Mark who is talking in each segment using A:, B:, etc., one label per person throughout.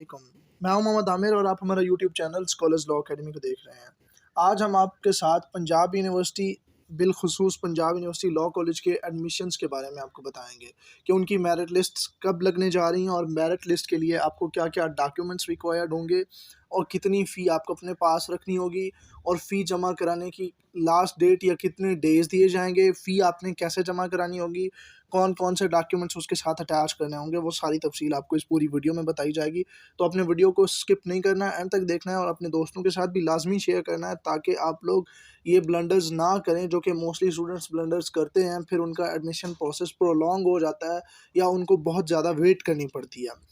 A: वालेकुम। मैं हूं मोहम्मद आमिर और आप हमारा YouTube channel Scholars Law Academy को देख रहे हैं। आज हम आपके साथ पंजाब यूनिवर्सिटी बिलखुसूस पंजाब यूनिवर्सिटी लॉ कॉलेज के एडमिशन्स के बारे में आपको बताएंगे कि उनकी मेरिट लिस्ट कब लगने जा रही हैं और मेरिट लिस्ट के लिए आपको क्या-क्या डॉक्यूमेंट्स रिक्वायर्ड होंगे और कितनी फ़ी आपको अपने पास रखनी होगी और फ़ी जमा कराने की लास्ट डेट या कितने डेज़ दिए जाएँगे, फ़ी आपने कैसे जमा करानी होगी, कौन-कौन से डॉक्यूमेंट्स उसके साथ अटैच करने होंगे, वो सारी तफ़सील आपको इस पूरी वीडियो में बताई जाएगी। तो अपने वीडियो को स्किप नहीं करना है, एंड तक देखना है और अपने दोस्तों के साथ भी लाज़मी शेयर करना है ताकि आप लोग ये ब्लंडर्स ना करें जो कि मोस्टली स्टूडेंट्स ब्लंडर्स करते हैं, फिर उनका एडमिशन प्रोसेस प्रोलॉन्ग हो जाता है या उनको बहुत ज़्यादा वेट करनी पड़ती है।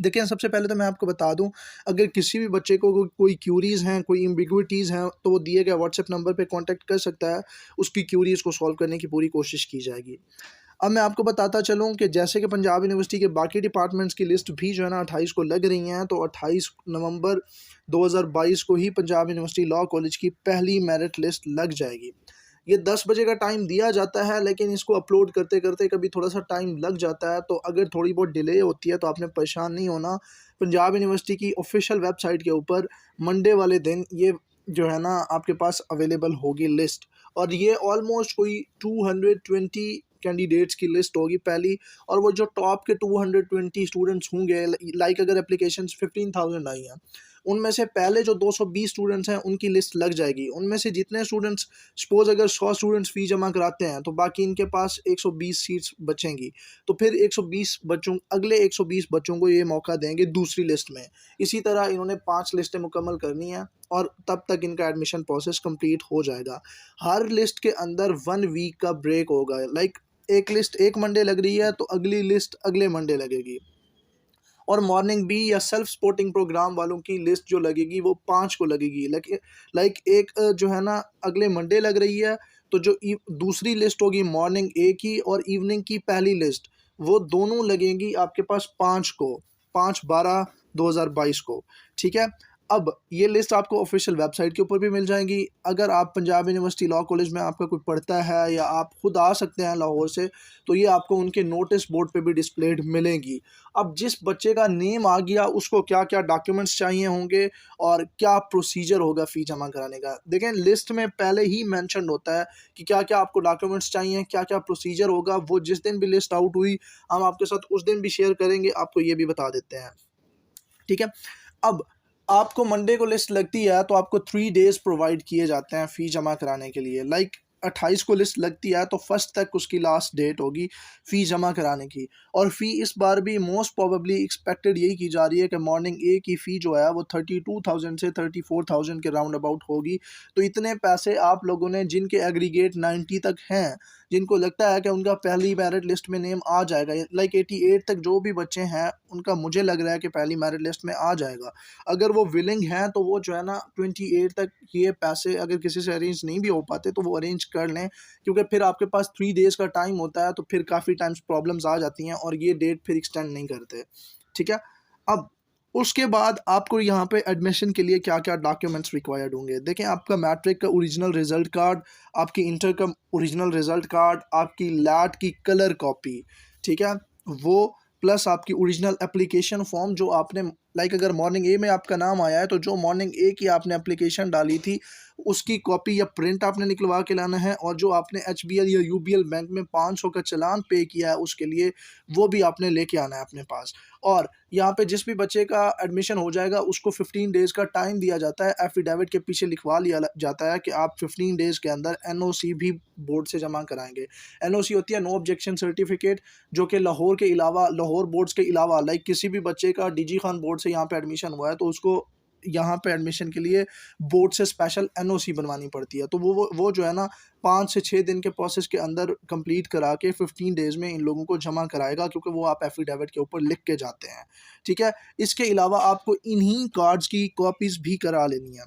A: देखिए, सबसे पहले तो मैं आपको बता दूँ, अगर किसी भी बच्चे को कोई क्यूरीज़ हैं, कोई एम्बिग्विटीज़ हैं, तो वो दिए गए व्हाट्सएप नंबर पे कॉन्टैक्ट कर सकता है, उसकी क्यूरीज़ को सॉल्व करने की पूरी कोशिश की जाएगी। अब मैं आपको बताता चलूँ कि जैसे कि पंजाब यूनिवर्सिटी के बाकी डिपार्टमेंट्स की लिस्ट भी जो है ना 28 को लग रही हैं, तो 28 नवंबर 2022 को ही पंजाब यूनिवर्सिटी लॉ कॉलेज की पहली मेरिट लिस्ट लग जाएगी। ये 10 बजे का टाइम दिया जाता है, लेकिन इसको अपलोड करते-करते कभी थोड़ा-सा टाइम लग जाता है, तो अगर थोड़ी बहुत डिले होती है, तो आपने परेशान नहीं होना। पंजाब यूनिवर्सिटी की ऑफ़िशियल वेबसाइट के ऊपर मंडे वाले दिन ये जो है ना आपके पास अवेलेबल होगी लिस्ट, और ये ऑलमोस्ट कोई 220 कैंडिडेट्स की लिस्ट होगी पहली, और वो जो टॉप के 220 स्टूडेंट्स होंगे, लाइक अगर एप्लीकेशंस 15,000 आई हैं, उनमें से पहले जो 220 स्टूडेंट्स हैं उनकी लिस्ट लग जाएगी। उनमें से जितने स्टूडेंट्स, सपोज़ अगर 100 स्टूडेंट्स फ़ी जमा कराते हैं, तो बाकी इनके पास 120 सीट्स बचेंगी। तो फिर 120 बच्चों अगले 120 बच्चों को ये मौका देंगे दूसरी लिस्ट में। इसी तरह इन्होंने 5 लिस्टें मुकम्मल करनी हैं और तब तक इनका एडमिशन प्रोसेस कंप्लीट हो जाएगा। हर लिस्ट के अंदर 1 वीक का ब्रेक होगा, लाइक एक लिस्ट एक मंडे लग रही है, तो अगली लिस्ट अगले मंडे लगेगी। और मॉर्निंग बी या सेल्फ सपोर्टिंग प्रोग्राम वालों की लिस्ट जो लगेगी वो 5 को लगेगी। लाइक एक जो है ना अगले मंडे लग रही है, तो जो दूसरी लिस्ट होगी मॉर्निंग ए की और इवनिंग की पहली लिस्ट, वो दोनों लगेंगी आपके पास 5 को, 5/12/2022 को, ठीक है? अब ये लिस्ट आपको ऑफ़िशियल वेबसाइट के ऊपर भी मिल जाएगी। अगर आप पंजाब यूनिवर्सिटी लॉ कॉलेज में आपका कोई पढ़ता है या आप खुद आ सकते हैं लाहौर से, तो ये आपको उनके नोटिस बोर्ड पे भी डिस्प्लेड मिलेंगी। अब जिस बच्चे का नेम आ गया उसको क्या-क्या डॉक्यूमेंट्स चाहिए होंगे और क्या प्रोसीजर होगा फ़ी जमा कराने का। देखें, लिस्ट में पहले ही मेंशन्ड होता है कि क्या-क्या आपको डॉक्यूमेंट्स चाहिए, क्या-क्या प्रोसीजर होगा। वो जिस दिन भी लिस्ट आउट हुई, हम आपके साथ उस दिन भी शेयर करेंगे, आपको ये भी बता देते हैं। ठीक है? अब आपको मंडे को लिस्ट लगती है, तो आपको 3 डेज़ प्रोवाइड किए जाते हैं फ़ी जमा कराने के लिए। लाइक 28 को लिस्ट लगती है, तो फर्स्ट तक उसकी लास्ट डेट होगी फ़ी जमा कराने की। और फ़ी इस बार भी मोस्ट प्रोबेबली एक्सपेक्टेड यही की जा रही है कि मॉर्निंग ए की फ़ी जो है वो 32,000 से 34,000 के राउंड अबाउट होगी। तो इतने पैसे आप लोगों ने, जिनके एग्रीगेट 90 तक हैं, जिनको लगता है कि उनका पहली मेरिट लिस्ट में नेम आ जाएगा, लाइक 88 तक जो भी बच्चे हैं, उनका मुझे लग रहा है कि पहली मेरिट लिस्ट में आ जाएगा। अगर वो विलिंग हैं, तो वो जो है ना 28 तक ये पैसे अगर किसी से अरेंज नहीं भी हो पाते, तो वो अरेंज कर लें, क्योंकि फिर आपके पास 3 डेज़ का टाइम होता है, तो फिर काफ़ी टाइम्स प्रॉब्लम्स आ जाती हैं और ये डेट फिर एक्सटेंड नहीं करते। ठीक है? अब उसके बाद आपको यहाँ पे एडमिशन के लिए क्या-क्या डॉक्यूमेंट्स रिक्वायर्ड होंगे। देखें, आपका मैट्रिक का ओरिजिनल रिज़ल्ट कार्ड, आपकी इंटर का ओरिजिनल रिज़ल्ट कार्ड, आपकी लैट की कलर कॉपी, ठीक है? वो प्लस आपकी ओरिजिनल एप्लीकेशन फ़ॉर्म जो आपने, लाइक अगर मॉर्निंग ए में आपका नाम आया है, तो जो मॉर्निंग ए की आपने एप्लीकेशन डाली थी, उसकी कॉपी या प्रिंट आपने निकलवा के लाना है, और जो आपने एचबीएल या यूबीएल बैंक में 500 का चालान पे किया है उसके लिए, वो भी आपने लेके आना है अपने पास। और यहाँ पे जिस भी बच्चे का एडमिशन हो जाएगा उसको 15 डेज़ का टाइम दिया जाता है। एफिडेविट के पीछे लिखवा लिया जाता है कि आप 15 डेज़ के अंदर एनओसी भी बोर्ड से जमा कराएँगे। एनओसी होती है नो ऑब्जेक्शन सर्टिफिकेट, जो कि लाहौर के अलावा, लाहौर बोर्ड्स के अलावा, लाइक किसी भी बच्चे का डीजी खान बोर्ड से यहाँ पे एडमिशन हुआ है, तो उसको यहाँ पे एडमिशन के लिए बोर्ड से स्पेशल एनओसी बनवानी पड़ती है। तो वो जो है ना 5 से 6 दिन के प्रोसेस के अंदर कंप्लीट करा के 15 डेज़ में इन लोगों को जमा कराएगा, क्योंकि वो आप एफिडेविट के ऊपर लिख के जाते हैं। ठीक है? इसके अलावा आपको इन्हीं कार्ड्स की कॉपीज़ भी करा लेनी है,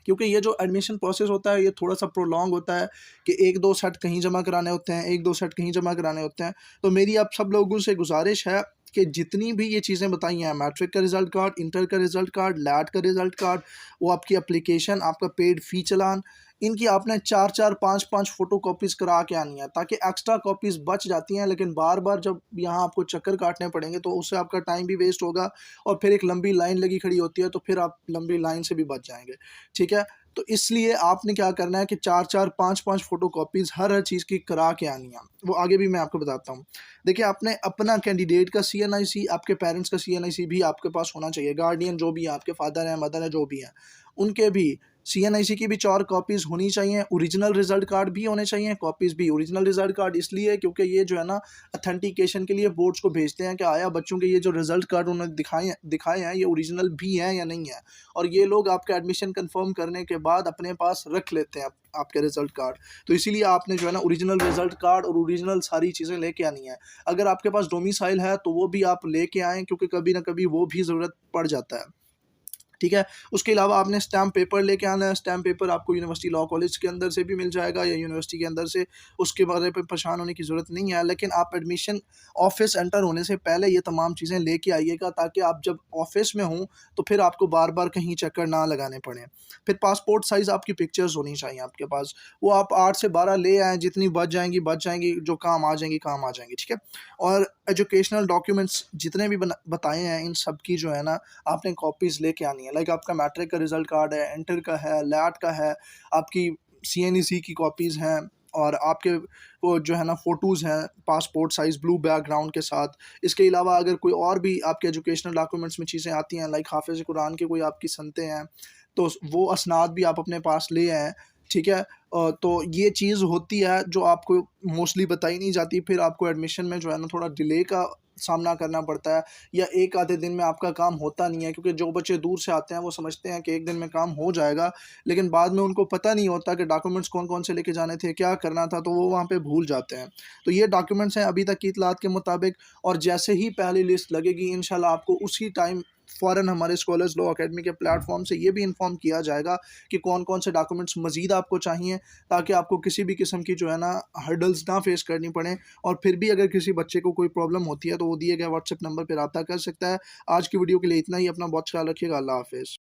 A: क्योंकि ये जो एडमिशन प्रोसेस होता है ये थोड़ा-सा प्रोलॉन्ग होता है कि 1-2 सेट कहीं जमा कराने होते हैं, 1-2 सेट कहीं जमा कराने होते हैं। तो मेरी आप सब लोगों से गुज़ारिश है कि जितनी भी ये चीज़ें बताई हैं, मैट्रिक का रिज़ल्ट कार्ड, इंटर का रिज़ल्ट कार्ड, लैट का रिज़ल्ट कार्ड, वो आपकी एप्लीकेशन, आपका पेड फ़ी चालान, इनकी आपने 4-4 5-5 फ़ोटोकॉपीज़ करा के आनी है, ताकि एक्स्ट्रा कॉपीज़ बच जाती हैं, लेकिन बार-बार जब यहाँ आपको चक्कर काटने पड़ेंगे तो उससे आपका टाइम भी वेस्ट होगा और फिर एक लंबी लाइन लगी खड़ी होती है, तो फिर आप लंबी लाइन से भी बच जाएँगे, ठीक है? तो इसलिए आपने क्या करना है कि 4-4 5-5 फ़ोटोकॉपीज़ हर चीज़ की करा के आनी है। वो आगे भी मैं आपको बताता हूँ। देखिए, आपने अपना कैंडिडेट का सीएनआईसी, आपके पेरेंट्स का सीएनआईसी भी आपके पास होना चाहिए। गार्डियन जो भी है, आपके फादर हैं, मदर हैं, जो भी हैं, उनके भी सीएनआईसी की भी 4 कॉपीज़ होनी चाहिए। ओरिजिनल रिज़ल्ट कार्ड भी होने चाहिए, कॉपीज़ भी। ओरिजिनल रिज़ल्ट कार्ड इसलिए क्योंकि ये जो है ना ऑथेंटिकेशन के लिए बोर्ड्स को भेजते हैं कि आया बच्चों के ये जो रिज़ल्ट कार्ड उन्होंने दिखाए हैं, ये ओरिजिनल भी हैं या नहीं है। और ये लोग आपका एडमिशन कन्फर्म करने के बाद अपने पास रख लेते हैं आपके रिज़ल्ट कार्ड। तो इसीलिए आपने जो है ना ओरिजिनल रिज़ल्ट कार्ड और ओरिजिनल सारी चीज़ें लेके आनी है। अगर आपके पास डोमिसाइल है तो वो भी आप लेके आएँ, क्योंकि कभी न कभी वो भी ज़रूरत पड़ जाता है। ठीक है? उसके अलावा आपने स्टैम्प पेपर लेके आना है। स्टैम्प पेपर आपको यूनिवर्सिटी लॉ कॉलेज के अंदर से भी मिल जाएगा या यूनिवर्सिटी के अंदर से, उसके बारे पे परेशान होने की ज़रूरत नहीं है। लेकिन आप एडमिशन ऑफ़िस एंटर होने से पहले ये तमाम चीज़ें लेके आइएगा, ताकि आप जब ऑफ़िस में हों तो फिर आपको बार-बार कहीं चक्कर ना लगाने पड़ें। फिर पासपोर्ट साइज़ आपकी पिक्चर्स होनी चाहिए आपके पास। वो आप 8 से 12 ले आएँ, जितनी बच जाएँगी, जो काम आ जाएँगी, काम आ जाएँगी, ठीक है? और एजुकेशनल डॉक्यूमेंट्स जितने भी बताए हैं, इन सब की जो है ना आपने कॉपीज़ लेके आनी है। लाइक आपका मैट्रिक का रिज़ल्ट कार्ड है, इंटर का है, लैट का है, आपकी सीएनईसी की कॉपीज़ हैं और आपके वो जो है ना फ़ोटोज़ हैं, पासपोर्ट साइज़ ब्लू बैकग्राउंड के साथ। इसके अलावा अगर कोई और भी आपके एजुकेशनल डॉक्यूमेंट्स में चीज़ें आती हैं, लाइक हाफ़िज़ कुरान की कोई आपकी सनतें हैं, तो वो असनाद भी आप अपने पास ले आएँ, ठीक है? तो ये चीज़ होती है जो आपको मोस्टली बताई नहीं जाती, फिर आपको एडमिशन में जो है ना थोड़ा डिले का सामना करना पड़ता है, या एक आधे दिन में आपका काम होता नहीं है, क्योंकि जो बच्चे दूर से आते हैं वो समझते हैं कि एक दिन में काम हो जाएगा, लेकिन बाद में उनको पता नहीं होता कि डॉक्यूमेंट्स कौन-कौन से लेके जाने थे, क्या करना था, तो वो वहाँ पे भूल जाते हैं। तो ये डॉक्यूमेंट्स हैं अभी तक की इत्तलात के मुताबिक, और जैसे ही पहली लिस्ट लगेगी इंशाल्लाह आपको उसी टाइम फ़ौरन हमारे स्कॉलर्स लॉ अकेडमी के प्लेटफ़ॉर्म से ये भी इन्फॉर्म किया जाएगा कि कौन-कौन से डॉक्यूमेंट्स मज़ीद आपको चाहिए, ताकि आपको किसी भी किस्म की जो है ना हर्डल्स ना फ़ेस करनी पड़ें। और फिर भी अगर किसी बच्चे को कोई प्रॉब्लम होती है तो वो दिए गए व्हाट्सएप नंबर पे राब्ता कर सकता है। आज की वीडियो के लिए इतना ही। अपना बहुत ख़्याल रखिएगा। अल्लाह हाफ़िज़।